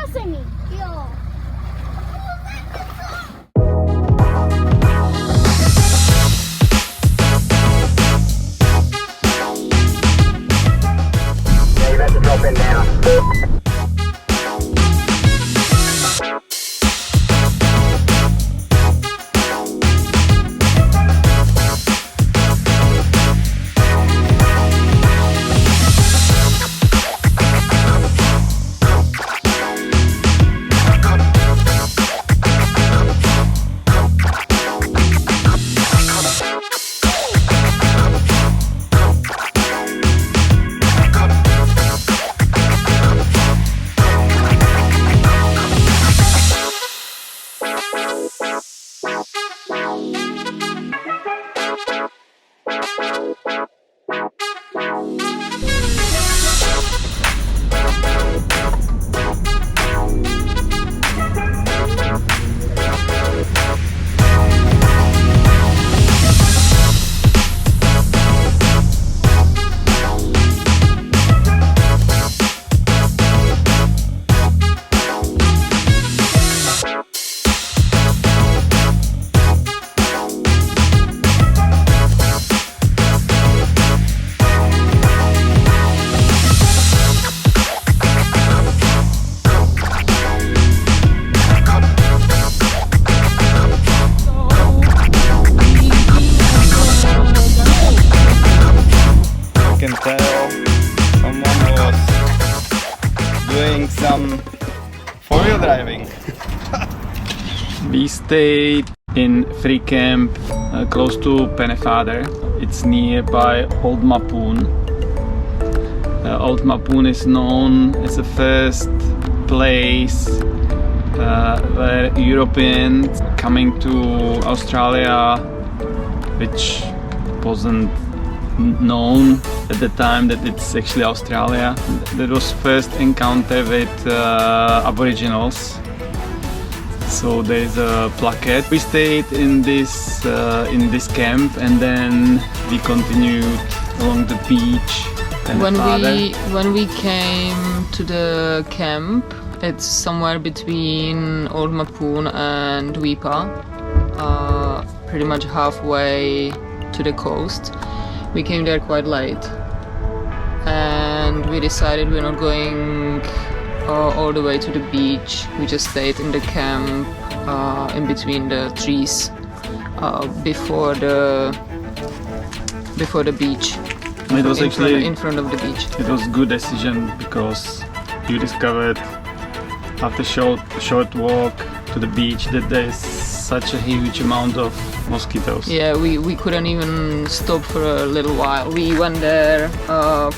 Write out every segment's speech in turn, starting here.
Líbil se mi, jo. Yeah, you have to drop in now. Can tell someone was doing some four-wheel driving. We stayed in free camp close to Pennefather. It's nearby Old Mapoon. Old Mapoon is known as the first place where Europeans coming to Australia, which wasn't known at the time that it's actually Australia. That was first encounter with Aboriginals. So there's a plaque. We stayed in this camp and then we continued along the beach. When we came to the camp, it's somewhere between Old Mapoon and Weipa, pretty much halfway to the coast. We came there quite late and we decided we're not going all the way to the beach. We just stayed in the camp in between the trees before the beach. It was actually in front of the beach. It was a good decision because you discovered after short walk to the beach that there's such a huge amount of mosquitoes. Yeah, we couldn't even stop for a little while. We went there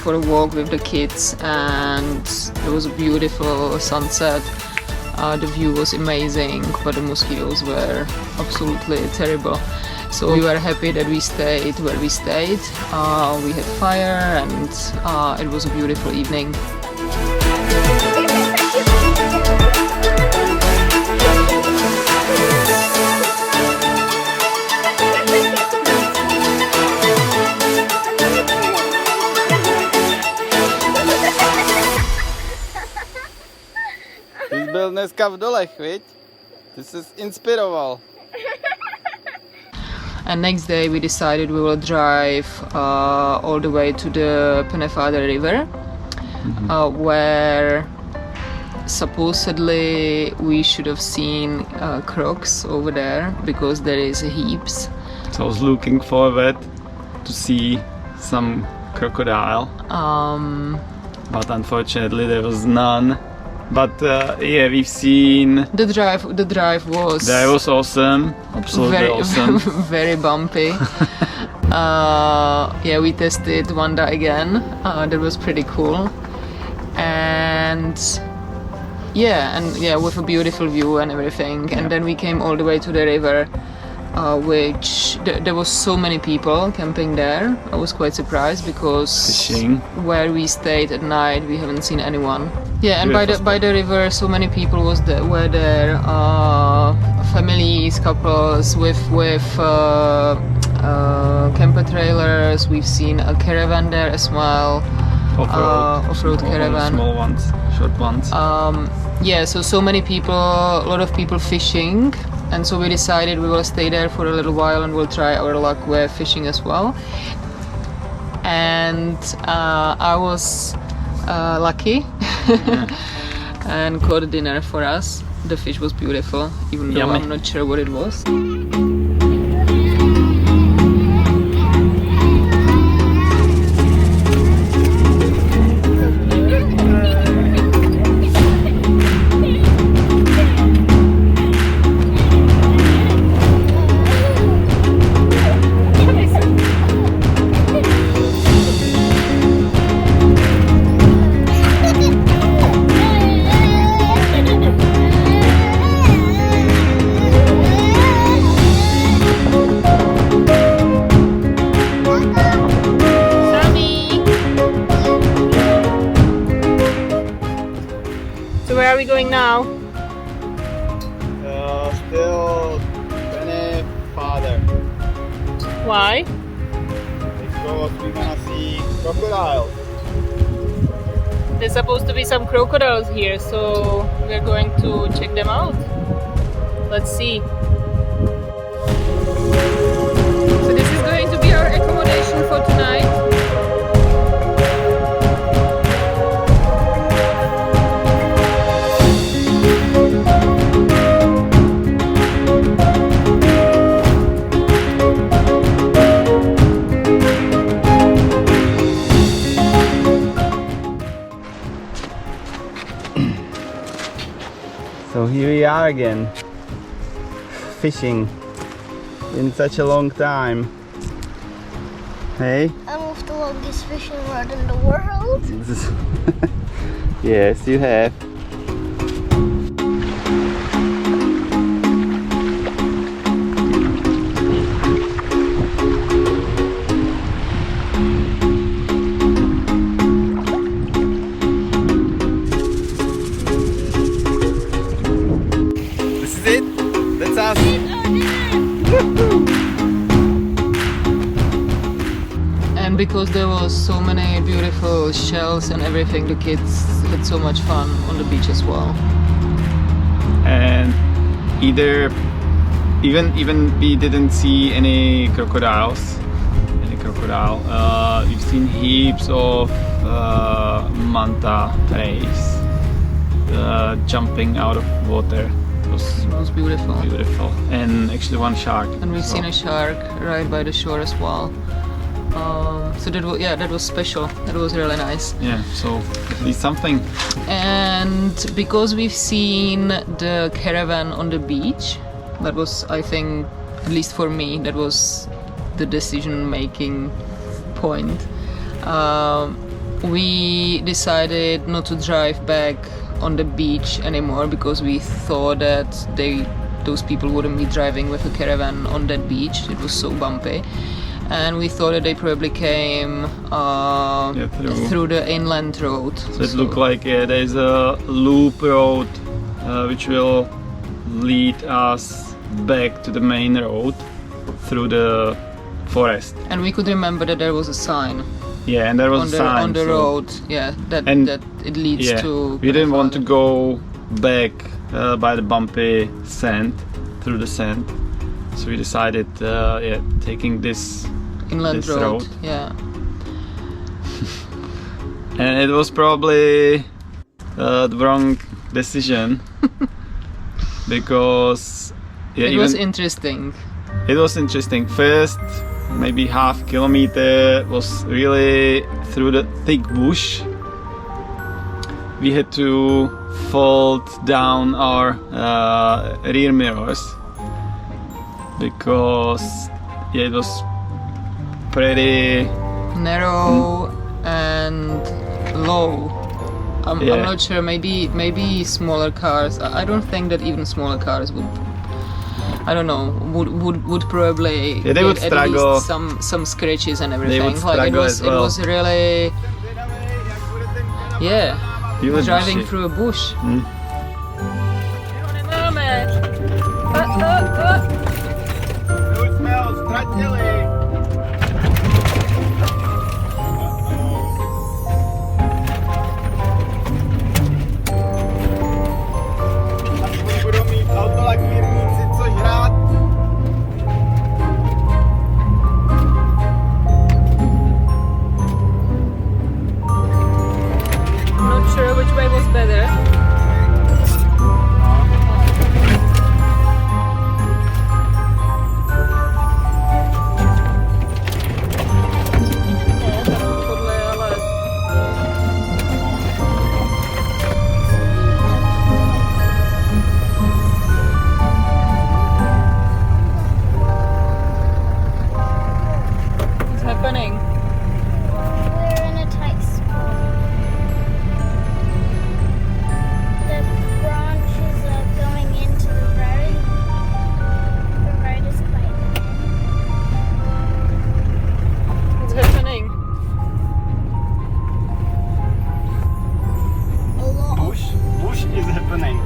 for a walk with the kids and it was a beautiful sunset. The view was amazing, but the mosquitoes were absolutely terrible. So we were happy that we stayed where we stayed. We had fire and it was a beautiful evening. Ty byl dneska v dolech, viď? Ty jsi inspiroval. And next day we decided we will drive all the way to the Pennefather River, where supposedly we should have seen crocs over there because there is heaps. So I was looking forward to see some crocodile, but unfortunately there was none. But yeah, we've seen the drive was awesome, absolutely awesome. Very bumpy. Yeah, we tested Wanda again. That was pretty cool, and yeah, with a beautiful view and everything. Yeah. And then we came all the way to the river, which there was so many people camping there. I was quite surprised because Fishing. Where we stayed at night, we haven't seen anyone. Yeah, and by the river, so many people were there. Families, couples with camper trailers. We've seen a caravan there as well. Off-road Caravan. Small ones, short ones. Yeah, so many people, a lot of people fishing, and so we decided we will stay there for a little while and we'll try our luck with fishing as well. And I was lucky and caught dinner for us. The fish was beautiful, even though Yummy. I'm not sure what it was. So where are we going now? Still Pennefather. Why? Because we're gonna see crocodiles. There's supposed to be some crocodiles here, so we're going to check them out. Let's see. So this is going to be our accommodation for tonight. So here we are again, fishing in such a long time. Hey? I moved the longest fishing rod in the world. Yes, you have. This is it? That's us. And because there was so many beautiful shells and everything, the kids had so much fun on the beach as well. And even we didn't see any crocodiles. We've seen heaps of manta rays jumping out of water. It was beautiful. And actually one shark. And we've seen a shark right by the shore as well. So that was special. That was really nice. Yeah, so at least something. And because we've seen the caravan on the beach, that was, I think, at least for me, that was the decision-making point. We decided not to drive back on the beach anymore because we thought that those people wouldn't be driving with a caravan on that beach. It was so bumpy. And we thought that they probably came through the inland road. So it looked like there's a loop road which will lead us back to the main road through the forest. And we could remember that there was a sign. Yeah, and there was a sign on the road. Yeah, that it leads to. We didn't want to go back by the bumpy sand, through the sand. So we decided, taking this inland road. Yeah. And it was probably the wrong decision because it was interesting. It was interesting. First, maybe half kilometer was really through the thick bush. We had to fold down our rear mirrors because it was pretty narrow and low. I'm not sure. Maybe smaller cars. I don't think that even smaller cars would. I don't know. Would probably. Yeah, they would struggle. At least some scratches and everything. They would struggle as well. It was really. Yeah. Driving through a bush. Mm. happening.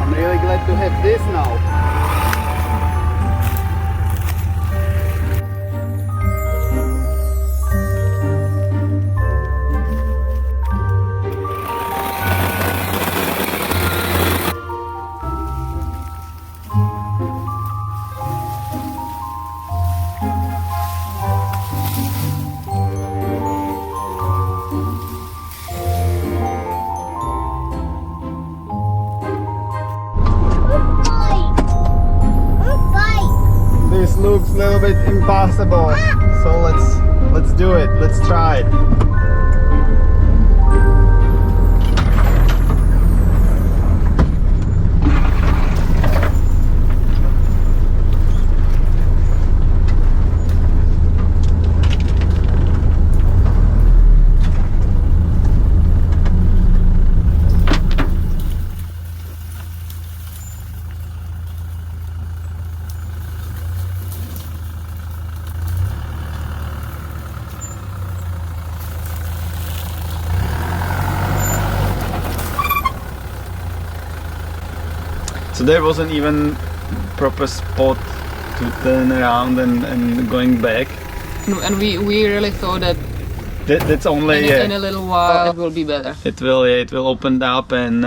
I'm really glad to have this now. This looks a little bit impossible, so let's do it. Let's try it. So there wasn't even proper spot to turn around and going back. And we really thought that That's only in a little while it will be better. It will open up, and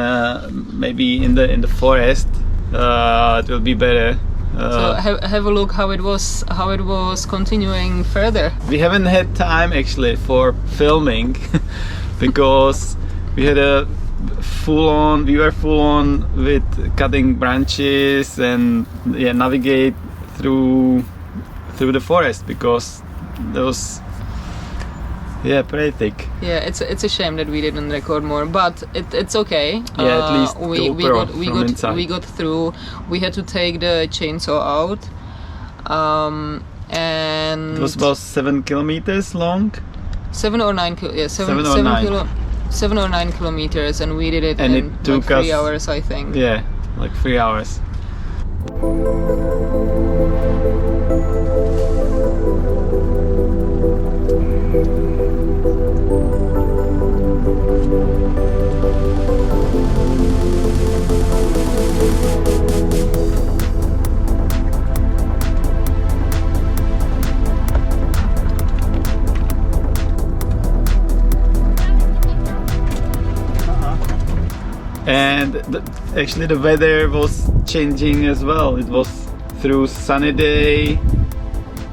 maybe in the forest it will be better. So have a look how it was continuing further. We haven't had time actually for filming because we were full on with cutting branches and navigate through the forest because those pretty thick. Yeah, it's a shame that we didn't record more, but it's okay. Yeah, at least we got through. We had to take the chainsaw out, and it was about 7 kilometers long. 7 or 9 7 or 9 kilometers, and we did it and in it took like 3 us, hours, I think. Yeah, like 3 hours. And actually the weather was changing as well. It was through sunny day,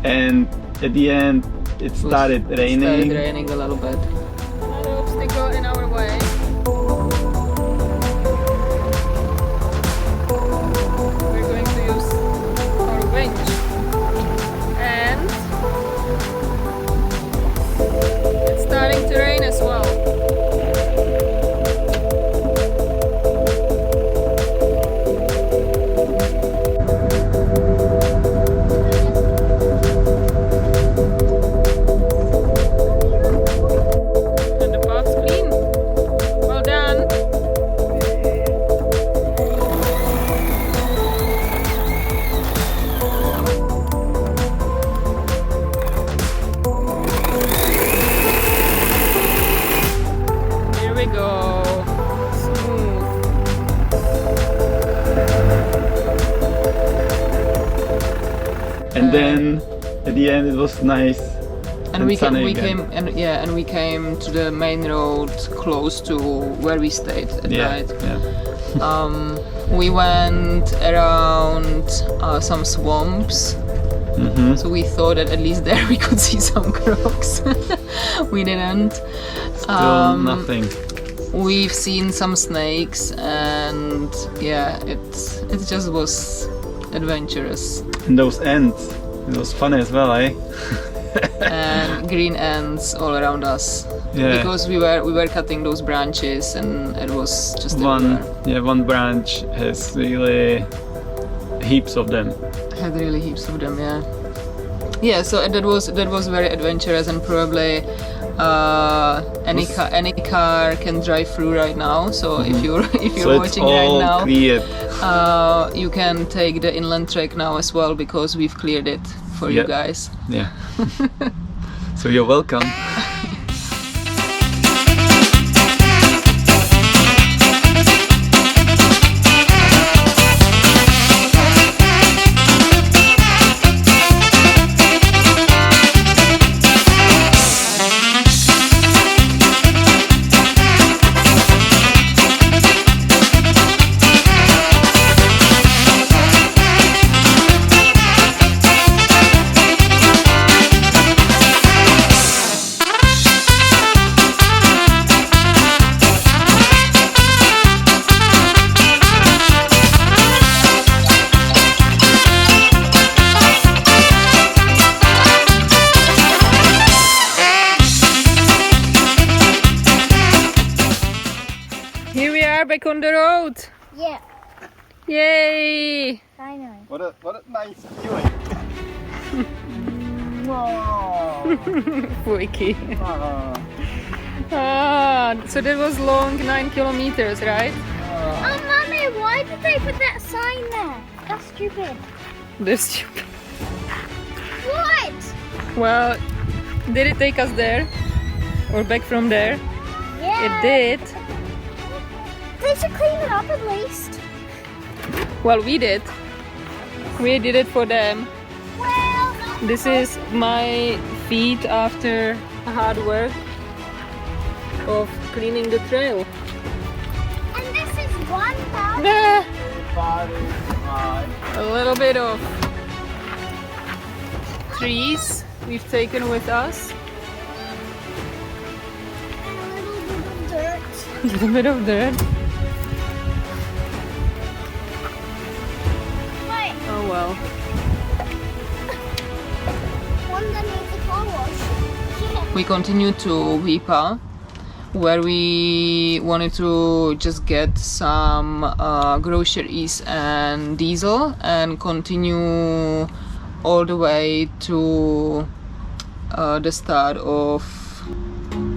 and at the end it started raining. It started raining a little bit. Another obstacle in our way. We're going to use our winch, and it's starting to rain as well. And then at the end it was nice and we sunny came to the main road close to where we stayed at night. Yeah. We went around some swamps. Mm-hmm. So we thought that at least there we could see some crocs. We didn't. Still nothing. We've seen some snakes, and yeah, it just was adventurous. And those ants, it was funny as well, eh? And green ants all around us. Yeah. because we were cutting those branches and it was just everywhere. One branch has really heaps of them. Had really heaps of them, yeah. Yeah, so that was very adventurous, and probably any car can drive through right now. So if you're So watching it's all right now, cleared. you can take the inland track now as well, because we've cleared it for you Yep. guys. Yeah. So you're welcome. Here we are back on the road. Yeah, Yay! I know. What a nice feeling. Wiki. So that was long 9 kilometers, right? Oh, Mommy, why did they put that sign there? That's stupid. That's stupid. What? Well, did it take us there? Or back from there? Yeah. It did. They should clean it up at least. Well, we did. We did it for them. Well, This is my feet after hard work of cleaning the trail. and this is 1,000. A little bit of trees we've taken with us. And a little bit of dirt. A little bit of dirt. Wait, Oh well. one that needs a car wash. Yeah. We continued to Weipa, where we wanted to just get some groceries and diesel, and continue all the way to the start of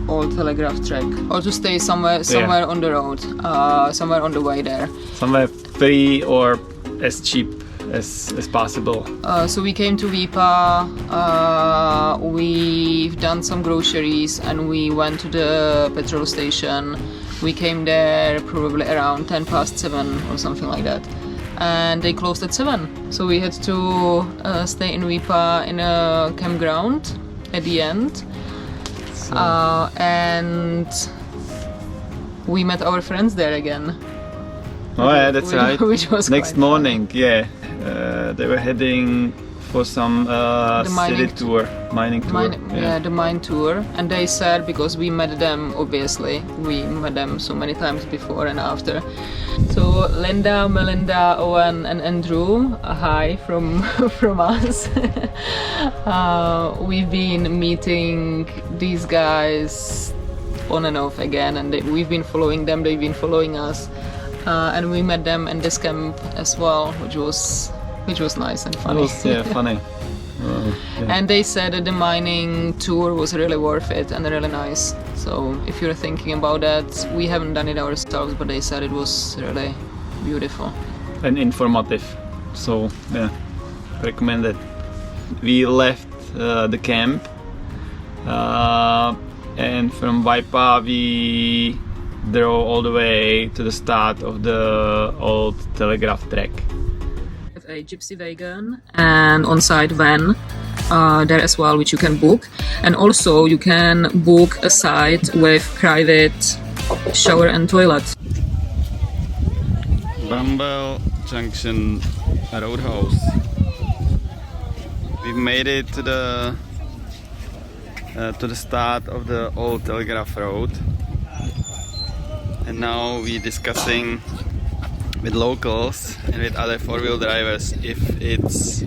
Old Telegraph Track, or to stay somewhere on the road, somewhere on the way there. Somewhere free or as cheap as possible. So we came to Weipa, we've done some groceries, and we went to the petrol station. We came there probably around 7:10 or something like that, and they closed at 7. So we had to stay in Weipa in a campground at the end. And we met our friends there again. Oh yeah, that's Which- right. which was Next quite fun. morning, yeah, they were heading for some mining city tour, mining tour. The mine tour, and they said, because we met them, obviously we met them so many times before and after. So Linda, Melinda, Owen and Andrew, hi from from us. We've been meeting these guys on and off again, and we've been following them, they've been following us, and we met them in this camp as well, which was nice and It funny. was funny. Yeah. And they said that the mining tour was really worth it and really nice. So if you're thinking about that, we haven't done it ourselves, but they said it was really beautiful. And informative. So yeah, recommend it. We left the camp, and from Weipa we drove all the way to the start of the Old Telegraph Track. A gypsy wagon and on-site van there as well, which you can book, and also you can book a site with private shower and toilet. Bumble Junction Roadhouse. We've made it to the start of the Old Telegraph Road, and now we're discussing with locals and with other four-wheel drivers if it's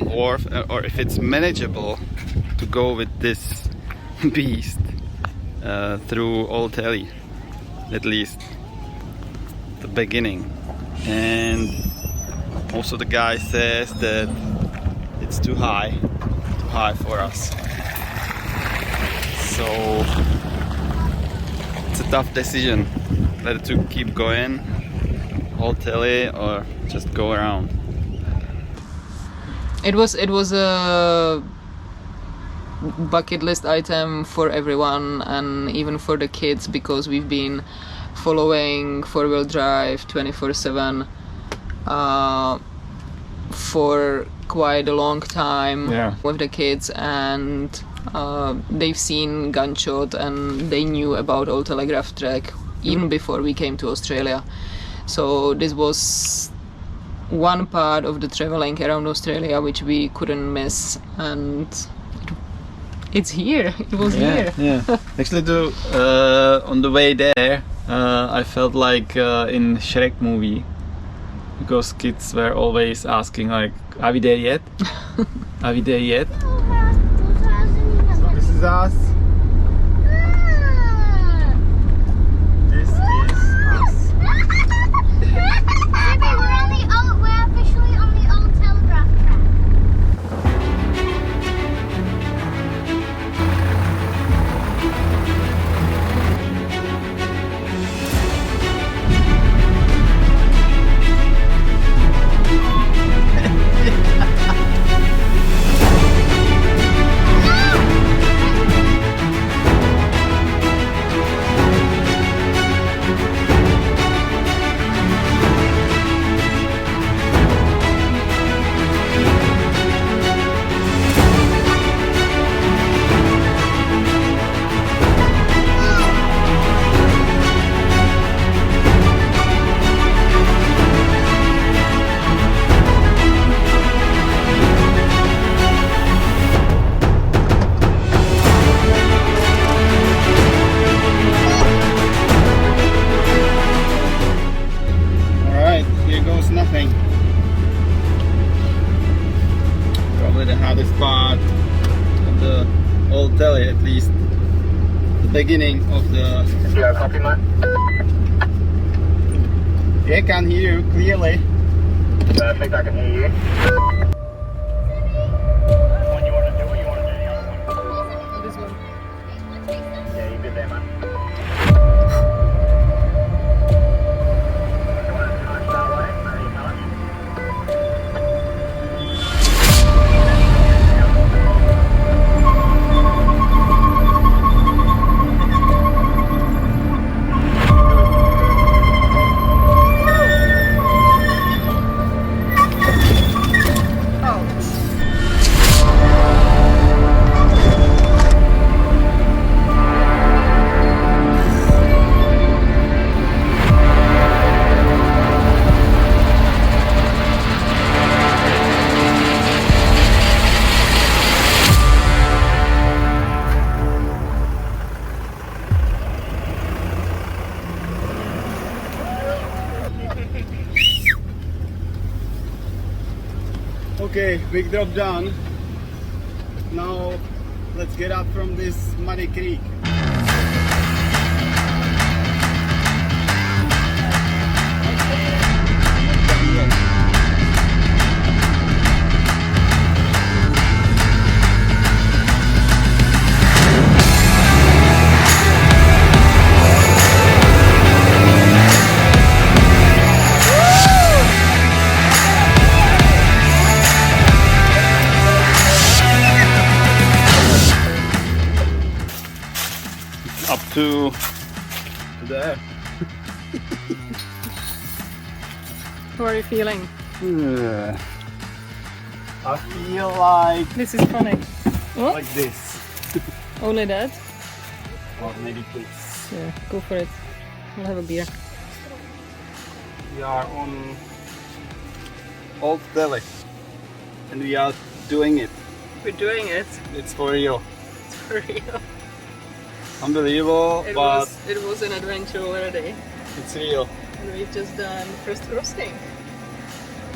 worth or if it's manageable to go with this beast. through Old Telly, at least the beginning. And also the guy says that it's too high for us. So it's a tough decision whether to keep going Old Telly or just go around. It was a bucket list item for everyone, and even for the kids, because we've been following four-wheel drive 24/7 for quite a long time with the kids, and they've seen Gunshot and they knew about Old Telegraph Track even before we came to Australia. So this was one part of the traveling around Australia which we couldn't miss, and it's here. It was here. Yeah. Actually, on the way there, I felt like in Shrek movie, because kids were always asking like, "Are we there yet? Are we there yet?" So this is us. This is us. We're officially on the Old Telegraph Track. Probably the hardest part of the Old Telly, at least the beginning of the... Yeah, copy, man. Yeah, I can hear you clearly. Perfect, I can hear you. One you want to do, or you want to do the other one? This one. Yeah, you're good there, man. Okay, big drop down. Now let's get up from this muddy creek. Up to there. How are you feeling? I feel like This is funny. What? like this. Only that? Or maybe this. Yeah, go for it. We'll have a beer. We are on Old Telly and we are doing it. We're doing it. It's for real. It's for real. Unbelievable, but It was an adventure already. it's real. And we've just done first crossing.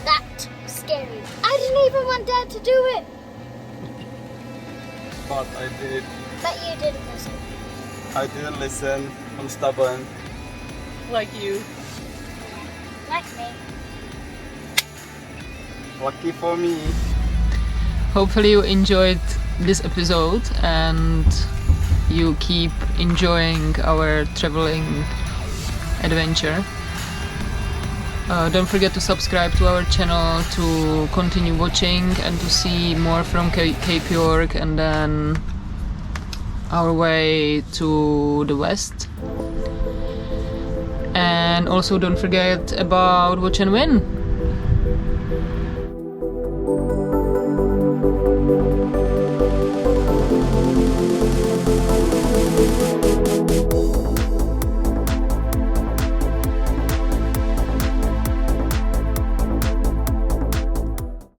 That was scary. I didn't even want Dad to do it. But I did. But you did, Missy. I didn't listen. I'm stubborn. Like you. Like me. Lucky for me. Hopefully you enjoyed this episode and you keep enjoying our traveling adventure. Don't forget to subscribe to our channel to continue watching and to see more from Cape York and then our way to the west. And also don't forget about Watch&Win.